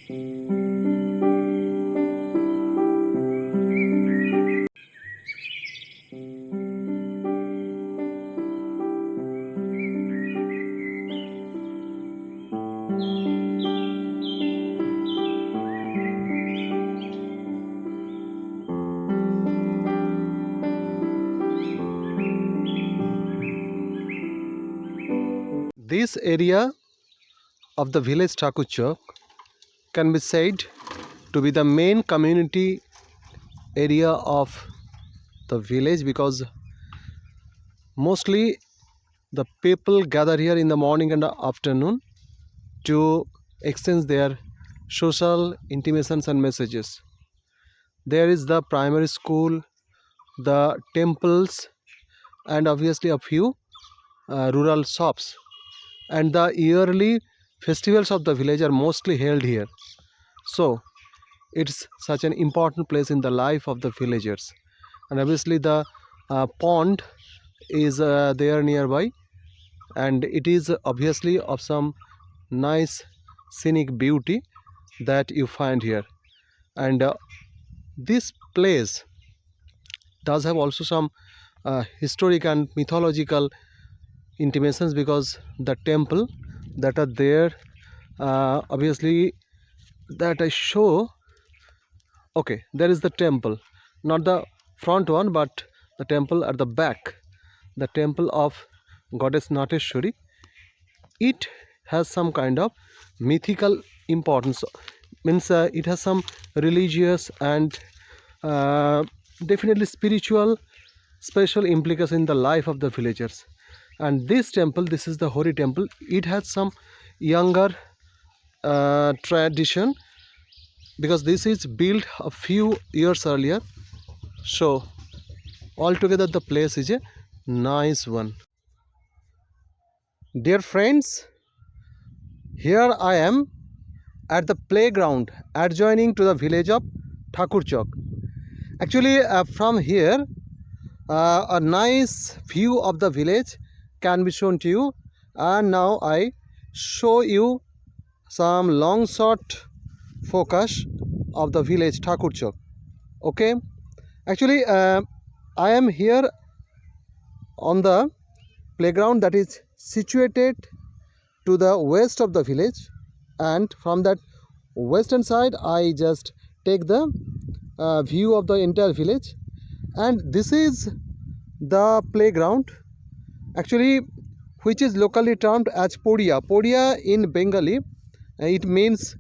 This area of the village Thakurchok can be said to be the main community area of the village, because mostly the people gather here in the morning and the afternoon to exchange their social intimations and messages. There is the primary school, the temples, and obviously a few rural shops, and the yearly festivals of the village are mostly held here. So it's such an important place in the life of the villagers. And obviously the pond is there nearby, and it is obviously of some nice scenic beauty that you find here. And this place does have also some historic and mythological intimations, because the temple that are there, obviously that I show. Okay, there is the temple, not the front one, but the temple at the back, the temple of goddess Nateshwari. It has some kind of mythical importance, means it has some religious and definitely spiritual special implication in the life of the villagers. And this temple, this is the Hori temple, it has some younger tradition, because this is built a few years earlier. So altogether the place is a nice one. Dear friends, here I am at the playground adjoining to the village of Thakurchok. Actually from here a nice view of the village can be shown to you, and now I show you some long shot focus of the village Thakurchok. Okay, actually I am here on the playground that is situated to the west of the village, and from that western side I just take the view of the entire village. And this is the playground, actually, which is locally termed as Podia. Podia in Bengali, it means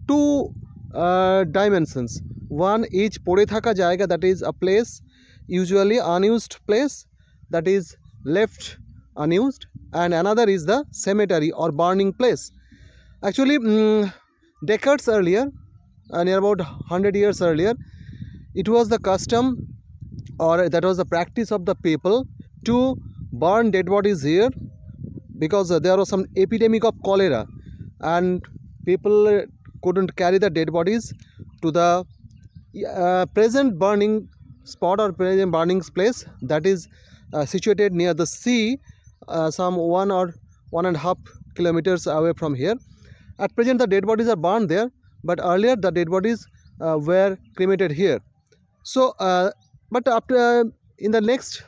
two dimensions. One is pore thaka jayga, that is a place, usually unused place, that is left unused, and another is the cemetery or burning place. Actually decades earlier, near about 100 years earlier, it was the custom, or that was the practice of the people to burn dead bodies here, because there was some epidemic of cholera and people couldn't carry the dead bodies to the present burning spot or present burning place, that is situated near the sea, some 1 or 1.5 kilometers away from here. At present the dead bodies are burned there, but earlier the dead bodies were cremated here. So but after in the next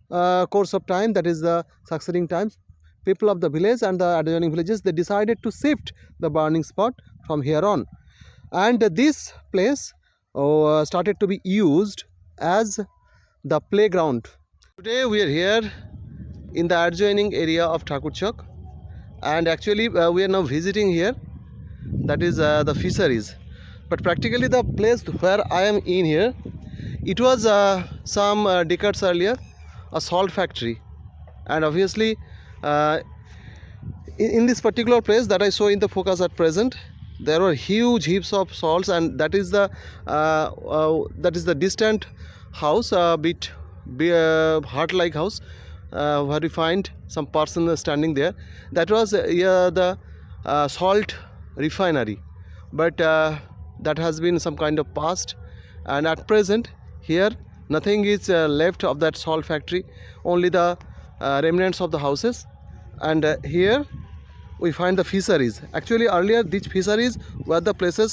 course of time, that is the succeeding times, people of the village and the adjoining villages, they decided to shift the burning spot from here on, and this place started to be used as the playground. Today we are here in the adjoining area of Thakurchok, and actually we are now visiting here, that is the fisheries. But practically the place where I am in here, it was some decades earlier a salt factory, and obviously in this particular place that I show in the focus at present, there were huge heaps of salts, and that is the distant house, bit hut-like house, where we find some person standing there. That was the salt refinery, but that has been some kind of past, and at present here nothing is left of that salt factory, only the remnants of the houses. And here we find the fisheries. Actually, earlier these fisheries were the places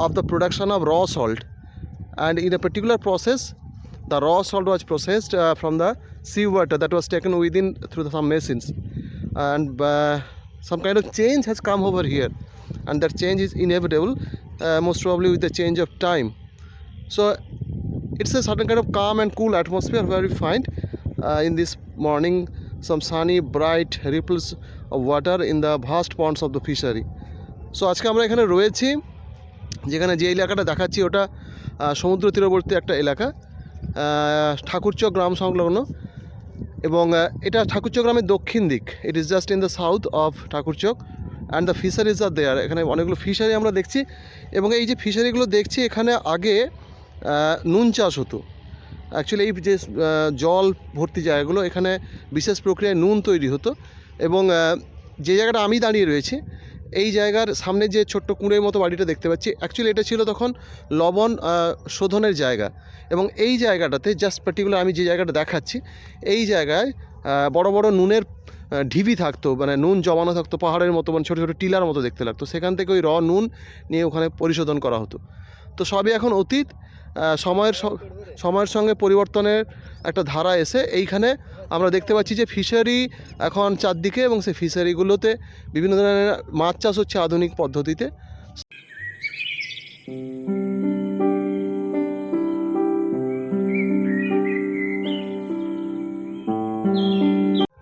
of the production of raw salt, and in a particular process, the raw salt was processed from the seawater that was taken within through some machines, and some kind of change has come over here, and that change is inevitable, most probably with the change of time. So it's a certain kind of calm and cool atmosphere where we find in this morning some sunny bright ripples of water in the vast ponds of the fishery. So আজকে আমরা এখানে রয়েছি, যেখানে যে এলাকাটা দেখাচ্ছি ওটা সমুদ্র তীরবর্তী একটা এলাকা, ঠাকুরচক গ্রাম সংলগ্ন, এবং এটা ঠাকুরচক গ্রামের দক্ষিণ দিক। It is just in the south of Thakurchak, and the fisheries are there. এখানে অনেকগুলো ফিশারি আমরা দেখছি, এবং এই যে ফিশারিগুলো দেখছি এখানে আগে নুন চাষ হতো। অ্যাকচুয়ালি এই যে জল ভর্তি জায়গাগুলো, এখানে বিশেষ প্রক্রিয়ায় নুন তৈরি হতো, এবং যে জায়গাটা আমি দাঁড়িয়ে রয়েছি এই জায়গার সামনে যে ছোট্ট কুঁড়ের মতো বাড়িটা দেখতে পাচ্ছি, অ্যাকচুয়ালি এটা ছিল তখন লবণ শোধনের জায়গা। এবং এই জায়গাটাতে জাস্ট পার্টিকুলার আমি যে জায়গাটা দেখাচ্ছি এই জায়গায় বড় বড় নুনের ঢিবি থাকতো, মানে নুন জমানো থাকতো পাহাড়ের মতো, মানে ছোটো ছোটো টিলার মতো দেখতে লাগতো। সেখান থেকে ওই নুন নিয়ে ওখানে পরিশোধন করা হতো। তো সবই এখন অতীত। সময়ের সঙ্গে পরিবর্তনের একটা ধারা এসে এইখানে আমরা দেখতে পাচ্ছি যে ফিশারি এখন চারদিকে, এবং সেই ফিশারিগুলোতে বিভিন্ন ধরনের মাছ চাষ হচ্ছে আধুনিক পদ্ধতিতে।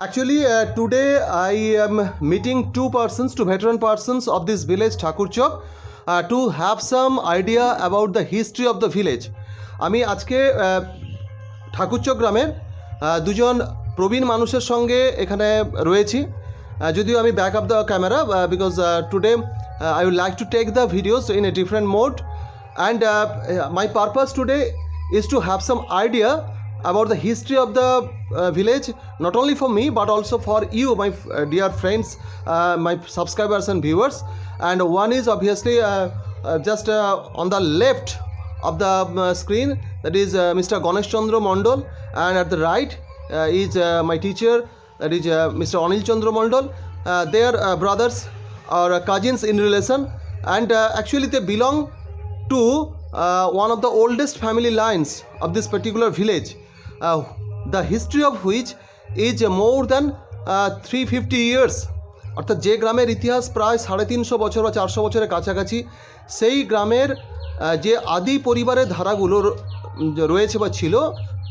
Actually, today I am meeting two veteran persons of this village Thakurchok to have some idea about the history of the village. আমি আজকে ঠাকুরচক গ্রামের দুজন প্রবীণ মানুষের সঙ্গে এখানে রয়েছি। যদিও আমি back up the camera because today I would like to take the videos in a different mode, and my purpose today is to have some idea about the history of the village, not only for me but also for you, my dear friends, my subscribers and viewers. And one is obviously just on the left of the screen, that is Mr. Ganesh Chandra Mondol, and at the right is my teacher, that is Mr. Anil Chandra Mondol. They are brothers or cousins in relation, and actually they belong to one of the oldest family lines of this particular village, the history of which is more than 350 years. অর্থাৎ যে গ্রামের ইতিহাস প্রায় 350 বছর বা 400 বছরের কাছাকাছি, সেই গ্রামের যে আদি পরিবারের ধারাগুলো রয়েছে বা ছিল,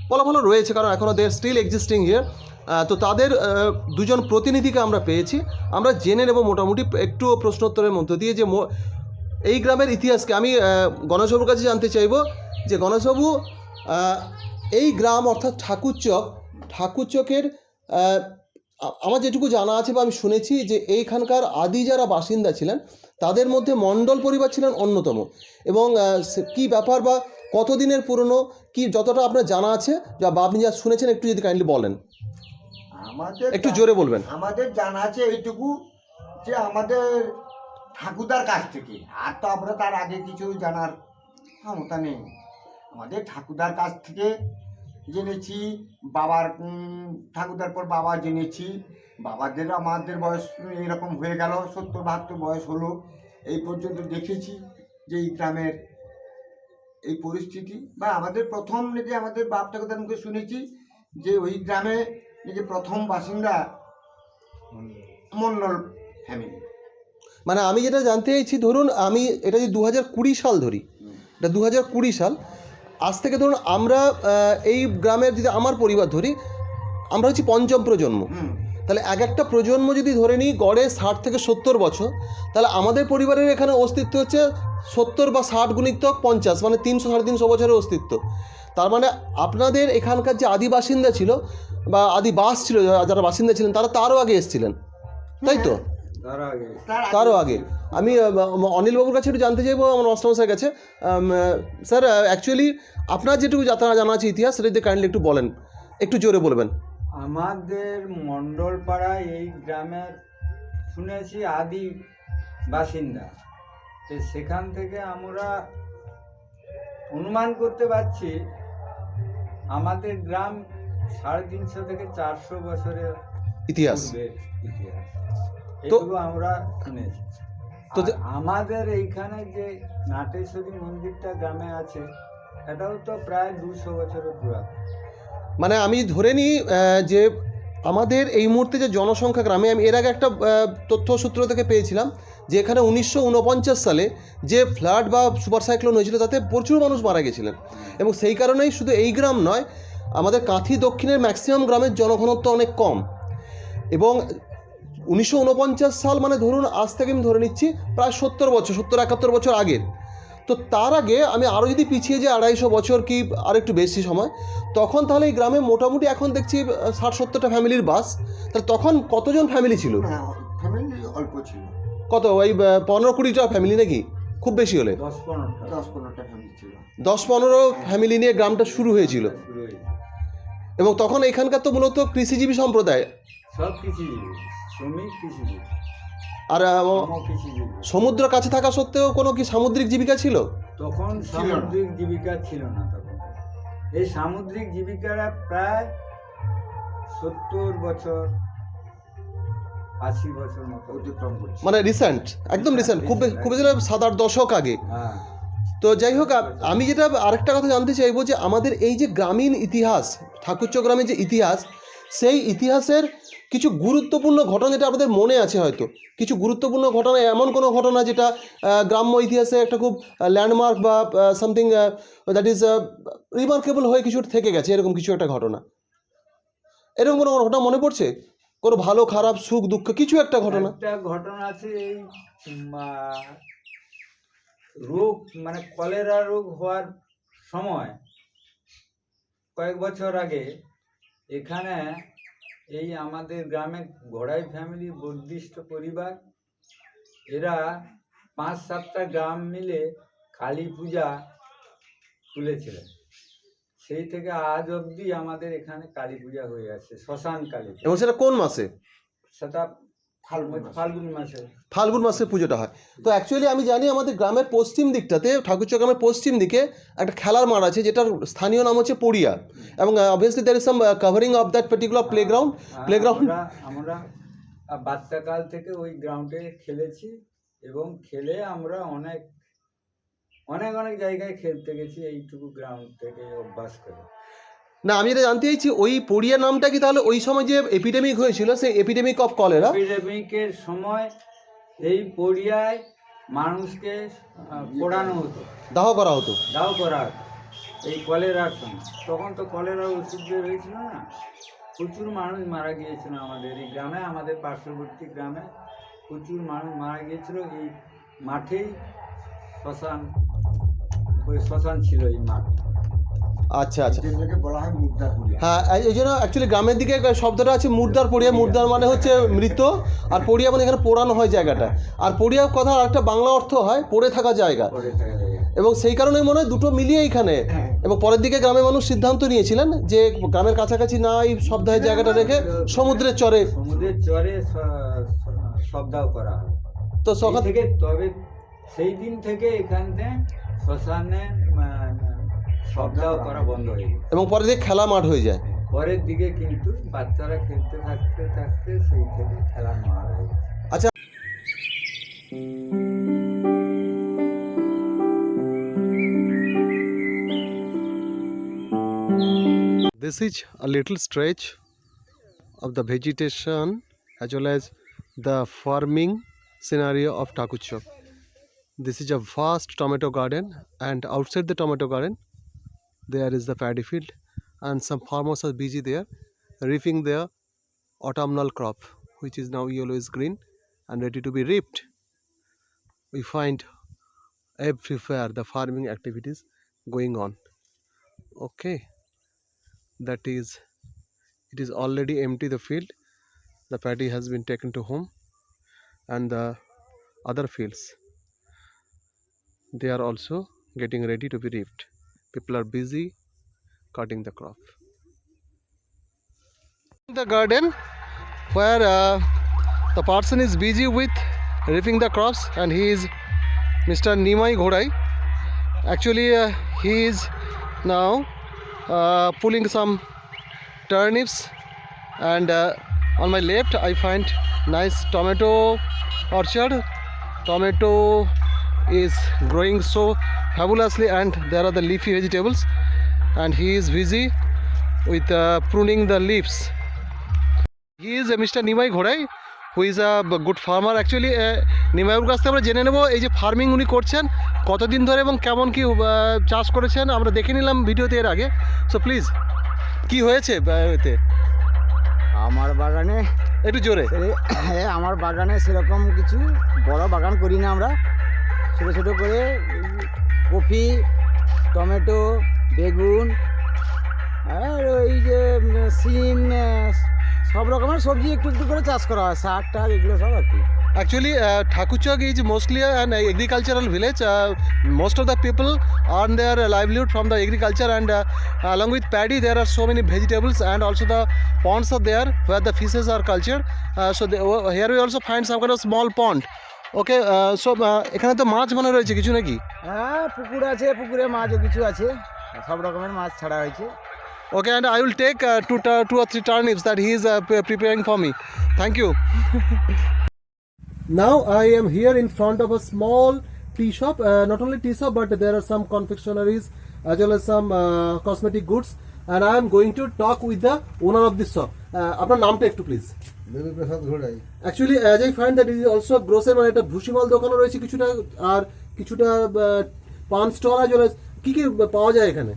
বলা ভালো রয়েছে কারণ এখনও দে আর স্টিল এক্সিস্টিং হিয়ার। তো তাদের দুজন প্রতিনিধিকে আমরা পেয়েছি। আমরা জেনে নেব মোটামুটি একটু প্রশ্নোত্তরের মধ্য দিয়ে যে এই গ্রামের ইতিহাসকে। আমি গণেশবাবুর কাছে জানতে চাইব যে গণেশবাবু, এই গ্রাম অর্থাৎ ঠাকুরচকের আমার যেটুকু জানা আছে বা আমি শুনেছি যে এইখানকার আদি যারা বাসিন্দা ছিলেন তাদের মধ্যে মণ্ডল পরিবার ছিলেন অন্যতম। এবং কি ব্যাপার বা কতদিনের পুরনো, কি যতটা আপনার জানা আছে বা আপনি যা শুনেছেন একটু যদি কাইন্ডলি বলেন। আমাদের একটু জোরে বলবেন। আমাদের জানা আছে এইটুকু যে আমাদের ঠাকুরদার কাছ থেকে, আর তো আমরা তার আগে কিছু জানার ক্ষমতা নেই। আমাদের ঠাকুরদার কাছ থেকে জেনেছি, বাবার ঠাকুরদার পর বাবা জেনেছি, বাবাদের আমাদের বয়স এরকম হয়ে গেল, 70-72 বয়স হলো। এই পর্যন্ত দেখেছি যে এই গ্রামের এই পরিস্থিতি, বা আমাদের প্রথম নাকি আমাদের বাপ ঠাকুরদার মুখে শুনেছি যে ওই গ্রামে নাকি প্রথম বাসিন্দা মন্ডল ফ্যামিলি। মানে আমি যেটা জানতে চাইছি, ধরুন আমি এটা যদি 2020 সাল ধরি, এটা 2020 সাল, আজ থেকে ধরুন আমরা এই গ্রামের যদি আমার পরিবার ধরি, আমরা হচ্ছি পঞ্চম প্রজন্ম। তাহলে এক একটা প্রজন্ম যদি ধরে নিই গড়ে 60 থেকে 70 বছর, তাহলে আমাদের পরিবারের এখানে অস্তিত্ব হচ্ছে 70 বা 60 গুণিত 50, মানে 300-350 বছরের অস্তিত্ব। তার মানে আপনাদের এখানকার যে আদি বাসিন্দা ছিল বা আদিবাস ছিল, যারা বাসিন্দা ছিলেন তারা তারও আগে এসেছিলেন, তাই তো? তারও আগে। আমি অনিলবাবুর কাছে একটু জানতে চাইবো, আমার মাস্টারমশাইয়ের কাছে। স্যার, অ্যাকচুয়ালি আপনার যেটুকু জানা আছে ইতিহাস, সেটা যদি কাইন্ডলি একটু বলেন, একটু জোরে বলবেন। আমাদের মণ্ডলপাড়ায় এই গ্রামের শুনেছি আদি বাসিন্দা, তো সেখান থেকে আমরা অনুমান করতে পারছি আমাদের গ্রাম 350 থেকে 400 বছরের ইতিহাস। এইটুকু আমরা শুনেছি। তো আর আমাদের এইখানে যে নাটেশ্বরী মন্দিরটা গ্রামে আছে, এটাও তো প্রায় 200 বছরের পুরাতন। মানে আমি ধরে নিই যে আমাদের এই মুহূর্তে যে জনসংখ্যা গ্রামে, আমি এর আগে একটা তথ্য সূত্র থেকে পেয়েছিলাম যে এখানে 1949 সালে যে ফ্লাড বা সুপার সাইক্লোন হয়েছিল তাতে প্রচুর মানুষ মারা গেছিলেন, এবং সেই কারণেই শুধু এই গ্রাম নয়, আমাদের কাঁথি দক্ষিণের ম্যাক্সিমাম গ্রামের জনঘনত্ব অনেক কম। এবং 1949 সাল মানে ধরুন আজ থেকে আমি ধরে নিচ্ছি প্রায় 70-71 বছর আগের। তো তার আগে আমি আরও যদি পিছিয়ে যাই 250 বছর কি আর একটু বেশি সময়, তখন তাহলে এই গ্রামে মোটামুটি এখন দেখছি 60-70টা ফ্যামিলির বাস। তাহলে তখন কতজন ফ্যামিলি ছিল? ফ্যামিলি অল্প ছিল, কত ওই 15-20টা ফ্যামিলি নাকি খুব বেশি হলে? 10-15টা 10-15টা ফ্যামিলি ছিল। 10-15 ফ্যামিলি নিয়ে গ্রামটা শুরু হয়েছিল। শুরু হয়েছে। এবং তখন এখানকার তো মূলত কৃষিজীবী সম্প্রদায়, সব কৃষিজীবী, শ্রমিক কৃষিজীবী, আর কৃষিজীবী। সমুদ্র কাছে থাকা সত্ত্বেও কোনো কি সামুদ্রিক জীবিকা ছিল? তখন সামুদ্রিক জীবিকা ছিল না। তখন এই সামুদ্রিক জীবিকারা প্রায় 70 বছর 80 বছর মতো অতিক্রম করছে। মানে রিসেন্ট, একদম রিসেন্ট, খুব খুব বেশি 7-8 দশক আগে। হ্যাঁ। তো যাই হোক, আমি যেটা আরেকটা কথা জানতে চাইবো যে আমাদের এই যে গ্রামীণ ইতিহাস, ঠাকুরচক গ্রামের যে ইতিহাস, সেই ইতিহাসের কিছু গুরুত্বপূর্ণ ঘটনা যেটা আপনাদের মনে আছে, হয়তো কিছু গুরুত্বপূর্ণ ঘটনা, এমন কোনো ঘটনা যেটা গ্রাম্য ইতিহাসে একটা খুব ল্যান্ডমার্ক বা সামথিং দ্যাট ইজ রিমার্কেবল হয়ে কিছু থেকে গেছে, এরকম কিছু একটা ঘটনা, এরকম কোনো ঘটনা মনে পড়ছে? কোনো ভালো খারাপ সুখ দুঃখ কিছু একটা ঘটনা? একটা ঘটনা আছে, এই রোগ মানে কলেরা রোগ হওয়ার সময় কয়েক বছর আগে এখানে এই আমাদের গ্রামে ঘোড়াই ফ্যামিলি বর্ধিষ্ঠ পরিবার, এরা 5-7টা গ্রাম মিলে কালী পূজা তুলেছিলেন। সেই থেকে আজ অবধি আমাদের এখানে কালী পূজা হয়ে আছে, শ্মশান কালী পূজা। এবং সেটা কোন মাসে? সেটা ফাল্গুন মাসে। ফাল্গুন মাসে পুজোটা হয়। তো অ্যাকচুয়ালি আমি জানি আমাদের গ্রামের পশ্চিম দিকটাতে, ঠাকুরচক গ্রামের পশ্চিম দিকে একটা খেলার মাঠ আছে যেটার স্থানীয় নাম হচ্ছে পড়িয়া, এবং obviously there is some covering of that particular playground. আমরা বাচ্চাকাল থেকে ওই গ্রাউন্ডে খেলেছি, এবং খেলে আমরা অনেক অনেক অনেক জায়গায় খেলতে গেছি এইটুকু গ্রাউন্ড থেকে অভ্যাস করে। না, আমি এটা জানতে চাইছি ওই পড়িয়া নামটা কি তাহলে ওই সময় যে এপিডেমিক হয়েছিল, সেই এপিডেমিক অফ কলেরা, এপিডেমিকের সময় এই পড়িয়ায় মানুষকে পোড়ানো হতো, দাহ করা হতো। দাও করা হতো এই কলেরার সময়। তখন তো কলেরার ওষুধ বের হয়েছিল না, প্রচুর মানুষ মারা গিয়েছিল আমাদের এই গ্রামে, আমাদের পার্শ্ববর্তী গ্রামে প্রচুর মানুষ মারা গিয়েছিল। এই মাঠেই শ্মশান ছিল, এই মাঠ। আচ্ছা আচ্ছা, যেটাকে বলা হয় মুদ্রার পড়িয়া। হ্যাঁ, এই জন্য অ্যাকচুয়ালি গ্রামের দিকে শব্দটা আছে মুর্দার পড়িয়া। মুর্দার মানে হচ্ছে মৃত, আর পড়িয়া মানে এখানে পোড়ানো হয় জায়গাটা। আর পড়িয়ার কথা আরেকটা বাংলা অর্থ হয় পড়ে থাকা জায়গা, পড়ে থাকা জায়গা। এবং সেই কারণে মনে হয় দুটো মিলিয়ে এইখানে। এবং পরের দিকে গ্রামের মানুষ সিদ্ধান্ত নিয়েছিলেন যে গ্রামের কাছাকাছি না এই সপ্তাহের জায়গাটা রেখে সমুদ্রের চরে সবদাহ করা হয়। তো সকাল থেকে তবে সেই দিন থেকে এখানে শ্মশানে সবদাহ করা বন্ধ হয়ে গেছে, এবং পরের দিকে খেলা মাঠ হয়ে যায়। পরের দিকে কিন্তু বাচ্চারা খেলতে থাকতে থাকতে সেই থেকে খেলার মাঠ হয়ে গেছে। আচ্ছা, this is a little stretch of the vegetation as well as the farming scenario of ठाकुरचक. This is a vast tomato garden, and outside the tomato garden there is the paddy field, and some farmers are busy there reaping their autumnal crop, which is now yellowish green and ready to be reaped. We find everywhere the farming activities going on. Okay, that is, it is already empty the field, the paddy has been taken to home, and the other fields, they are also getting ready to be reaped. People are busy cutting the crop. The garden where the person is busy with reaping the crops, and he is Mr. Nimai Ghodai. Actually he is now pulling some turnips and On my left, I find nice tomato orchard. Tomato is growing so fabulously, and there are the leafy vegetables. And he is busy with pruning the leaves. He is Mr. Nimai Ghorai, who is a good farmer. Actually, নিমাইয়ের কাছ থেকে আমরা জেনে নেব এই যে farming উনি করছেন কতদিন ধরে এবং কেমন কি চাষ করেছেন আমরা দেখে নিলাম ভিডিওতে এর আগে। সো প্লিজ কি হয়েছে এতে আমার বাগানে একটু জোরে। হ্যাঁ, আমার বাগানে সেরকম কিছু বড় বাগান করি না আমরা, ছোটো ছোটো করে কফি, টমেটো, বেগুন আর ওই যে সিম, সব রকমের সবজি একটু একটু করে চাষ করা হয়, শাক টাক এগুলো সব আর কি। Actually, Thakurchok is mostly an agricultural village. Most of the people earn their livelihood from the agriculture, and along with paddy, there are so many vegetables, and also the ponds are there where the fishes are cultured. Here we also find some kind of small pond. Okay, এখানে তো মাছ মনে রয়েছে কিছু নাকি? হ্যাঁ, পুকুর আছে, পুকুরে মাছও কিছু আছে, সব রকমের মাছ ছাড়া হয়েছে। Okay, and I will take two or three turnips that he is preparing for me. Thank you. Now I am here in front of a small tea shop. Not only tea shop, but there are some confectionaries as well as some cosmetic goods. And I am going to talk with the owner of this shop. আপনার নামটা একটু please. Debi Prasad ঘোড়াই। Actually, as I find that it is also grocery, মানে একটা ভুসিমাল দোকানও রয়েছে কিছুটা, আর কিছুটা পান স্টল as well as কি কি পাওয়া যায় এখানে?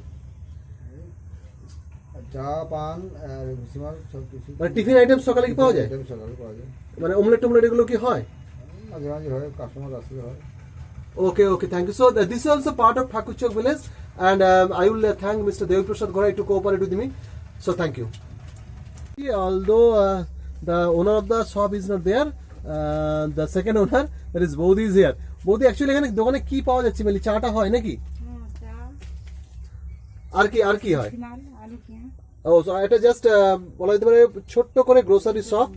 চা, পান আর ভুসিমাল সব কিছু। মানে টিফিন আইটেম সকালে কি পাওয়া যায়? আইটেম সকালে পাওয়া যায়। মানে অমলেট টমলেট এগুলো কি হয়? মাঝে মাঝে হয়, কাস্টমার আসলে হয়। Okay, thank you. So this is also part of Thakurchok village, and I will thank Mr. Devi Prasad Ghorai to cooperate with me. So thank you. Although the owner of the shop is not there, the second owner, that is Bodhi, is here. Bodhi, actually এখানে দোকানে কি পাওয়া যাচ্ছে? মানে চাটা হয় নাকি? আর কি হয়? Oh, so এটা জাস্ট বলা যেতে পারে ছোট্ট করে grocery shop,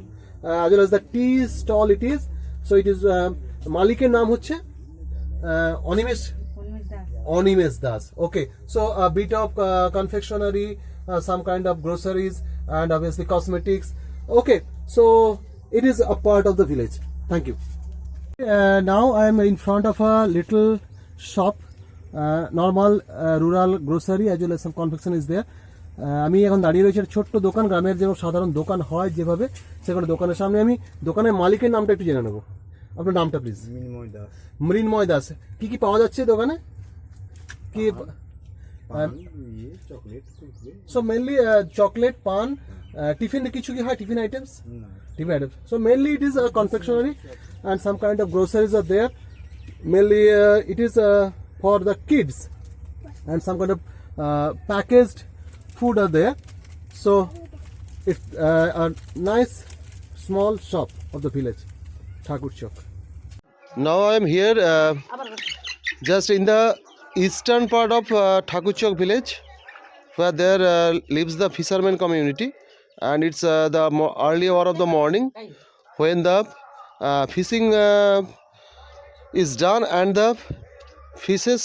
as well as the tea stall it is. So it is মালিকের নাম হচ্ছে Animesh Das. Okay, so a bit of confectionery, some kind of groceries, and obviously cosmetics. Okay, so it is a part of the village. Thank you. Now I am in front of a little shop, normal rural grocery as well as some confection is there. আমি এখন দাঁড়িয়ে রয়েছি একটা ছোট্ট দোকান, গ্রামের যে সাধারণ দোকান হয় যেভাবে, সেখানে দোকানের সামনে আমি দোকানের মালিকের নামটা একটু জেনে নেবো। আপনার নামটা প্লিজ। মৃন্ময় দাস। মৃন্ময় দাস। কি কি পাওয়া যাচ্ছে দোকানে? কি চকলেট? সো মেনলি চকলেট, পান, টিফিন কিছু কি হয়? Tiffin items? Tiffin items. So mainly it is confectionery and some kind of groceries are there. Mainly it is for the kids, and some kind of packaged food are there. So it's a nice small shop of the village, Thakurchok. Now I am here just in the eastern part of Thakurchok village, where there lives the fisherman community, and it's the early hour of the morning when the fishing is done, and the fishes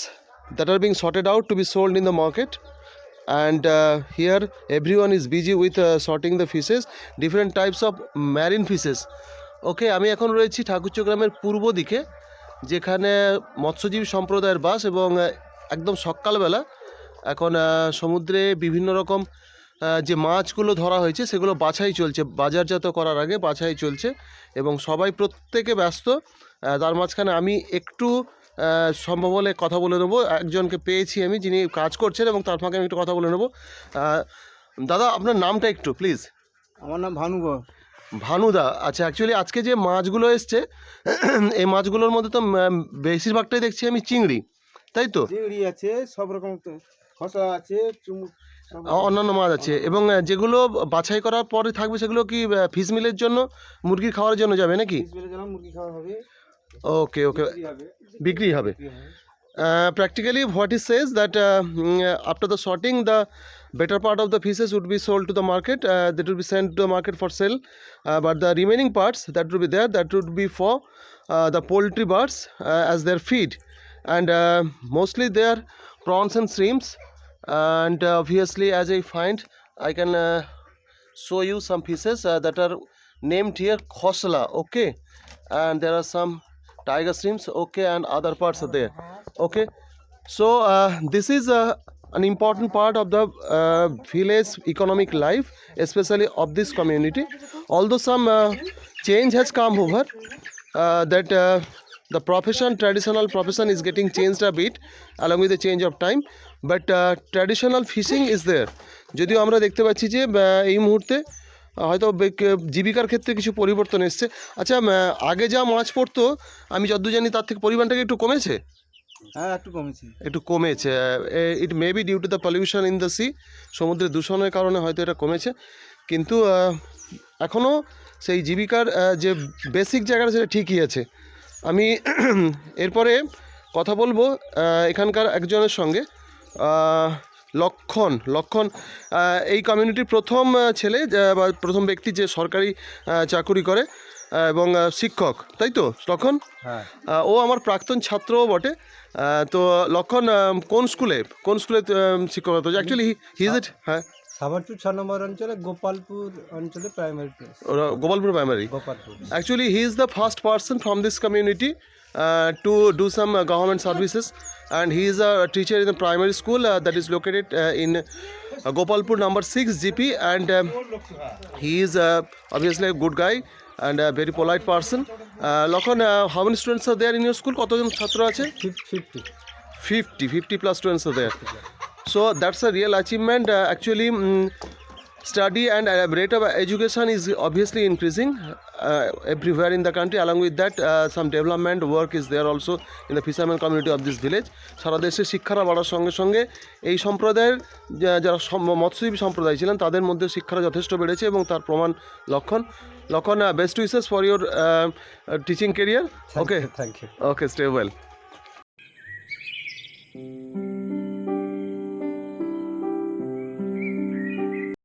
that are being sorted out to be sold in the market. And here everyone is busy with sorting the fishes, different types of marine fishes. Okay, আমি এখন রয়েছি ঠাকুরচক গ্রামের পূর্ব দিকে, যেখানে মৎস্যজীবী সম্প্রদায়ের বাস, এবং একদম সকালবেলা এখন সমুদ্রে বিভিন্ন রকম যে মাছগুলো ধরা হয়েছে সেগুলো বাছাই চলছে, বাজারজাত করার আগে বাছাই চলছে, এবং সবাই প্রত্যেকে ব্যস্ত। তার মাঝখানে আমি একটু সম্ভব হলে কথা বলে নেবো, একজনকে পেয়েছি আমি যিনি কাজ করছেন, এবং তার ফাঁকে আমি একটু কথা বলে নেবো। দাদা, আপনার নামটা একটু প্লিজ। আমার নাম ভানু ঘোষ। ভানুদা, আচ্ছা। অ্যাকচুয়ালি আজকে যে মাছগুলো এসছে এই মাছগুলোর মধ্যে তো বেশিরভাগটাই দেখছি আমি চিংড়ি, তাই তো? চিংড়ি আছে, সব রকম খসা আছে, অন্যান্য মাছ আছে, এবং যেগুলো বাছাই করার পরে থাকবে সেগুলো কি ফিশ মিলের জন্য, মুরগির খাওয়ার জন্য যাবে নাকি? মুরগি খাওয়া হবে। ওকে, বিক্রি হবে। Practically what it says that after the sorting, the better part of the fishes would be sold to the market, that would be sent to the market for sale, but the remaining parts that would be there, that would be for the poultry birds as their feed, and mostly they are prawns and shrimps, and obviously as I find I can show you some fishes that are named here Khosla, okay, and there are some tiger streams, okay, and other parts are there, okay. So this is an important part of the village economic life, especially of this community. Although some change has come over, that the profession, traditional profession is getting changed a bit along with the change of time, but traditional fishing is there. যদিও আমরা দেখতে পাচ্ছি যে এই মুহূর্তে হয়তো জীবিকার ক্ষেত্রে কিছু পরিবর্তন এসছে। আচ্ছা, আগে যা মাছ পড়তো আমি যতদূর জানি তার থেকে পরিমাণটা কি একটু কমেছে? হ্যাঁ একটু কমেছে। একটু কমেছে। It may be due to the pollution in the sea, সমুদ্রের দূষণের কারণে হয়তো এটা কমেছে, কিন্তু এখনও সেই জীবিকার যে বেসিক জায়গাটা সেটা ঠিকই আছে। আমি এরপরে কথা বলবো এখানকার একজনের সঙ্গে, লক্ষণ এই কমিউনিটির প্রথম ছেলে বা প্রথম ব্যক্তি যে সরকারি চাকুরি করে এবং শিক্ষক, তাই তো লক্ষণ? হ্যাঁ ও আমার প্রাক্তন ছাত্রও বটে। তো লক্ষণ কোন স্কুলে শিক্ষকতা? অ্যাকচুয়ালি হি ইজ ইট, হ্যাঁ, সাভারপুর 6 নম্বর অঞ্চলে গোপালপুর অঞ্চলে primary class. Gopalpur primary. Gopalpur. Actually, he is the first person from this community to do some government services, and he is a teacher in the primary school that is located in Gopalpur number 6 GP, and he is obviously a good guy and a very polite person. Lokhan, how many students are there in your school? কতজন ছাত্র আছে? 50 plus students are there. So that's a real achievement. Actually, study and rate of education is obviously increasing everywhere in the country. Along with that, some development work is there also in the fisherman community of this village. সারা দেশে শিক্ষারা বাড়ার সঙ্গে সঙ্গে এই সম্প্রদায়ের যারা মৎস্যজীবী সম্প্রদায় ছিলেন তাদের মধ্যে শিক্ষারা যথেষ্ট বেড়েছে, এবং তার প্রমাণ লক্ষণ। Best wishes for your teaching career. Okay, thank you. Okay, stay well.